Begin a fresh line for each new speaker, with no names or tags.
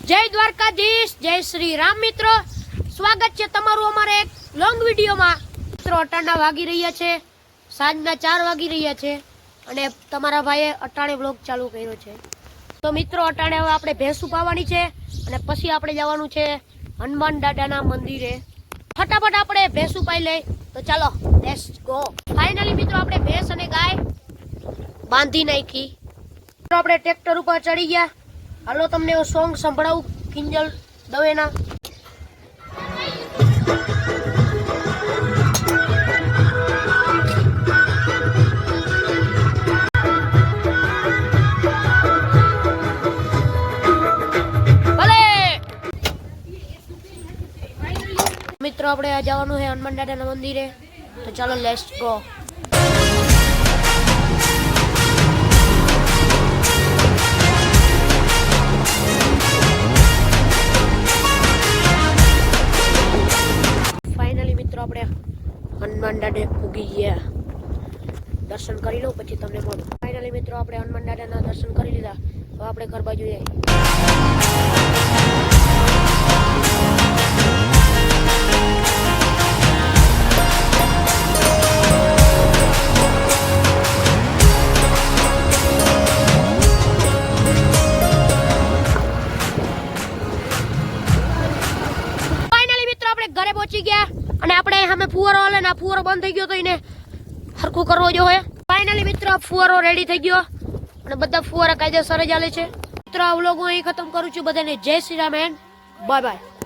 જય દ્વારકાધીશ, જય શ્રી રામ મિત્રો, સ્વાગત છે તમારું અમારે એક લોંગ વિડીયોમાં। મિત્રો અટાણા વાગી રહ્યા છે, સાંજના 4 વાગી રહ્યા છે અને તમારા ભાઈએ અટાણે વ્લોગ ચાલુ કર્યો છે। તો મિત્રો અટાણે હવે આપણે ભેંસું પાવાની છે અને પછી આપણે જવાનું છે હનુમાન દાદાના મંદિરે। ફટાફટ આપણે ભેંસું પાઈ લઈ, તો ચાલો લેટ્સ ગો। ફાઇનલી મિત્રો આપણે ભેંસ અને ગાય બાંધી નાખી। તો આપણે ટ્રેક્ટર ઉપર ચડી ગયા। હાલો તમને એવો સોંગ સંભળાવું કિંજલ દવેના। મિત્રો આપણે જવાનું છે હનુમાન દાદાના મંદિરે, તો ચાલો લેટ્સ ગો। આપણે હનુમાન દાદા પૂગી ગયા, દર્શન કરી લો પછી તમને મળું। ફાઇનલી મિત્રો આપણે હનુમાન દાદાના દર્શન કરી લીધા, હવે આપણે ઘર બાજુ જઈએ। ફાઇનલી મિત્રો આપણે ઘરે પહોંચી ગયા અને આપણે સામે ફુવારો હાલે ને, ફુવારો બંધ થઈ ગયો તો એને હરખું કરવો જોઈએ। ફાઇનલી મિત્રો ફુવારો રેડી થઈ ગયો અને બધા ફુવારા કાયદેસર જ હાલે છે। મિત્રો આ વ્લોગ હું અહીં ખતમ કરું છું। બધાને જય Shri Ram and bye bye.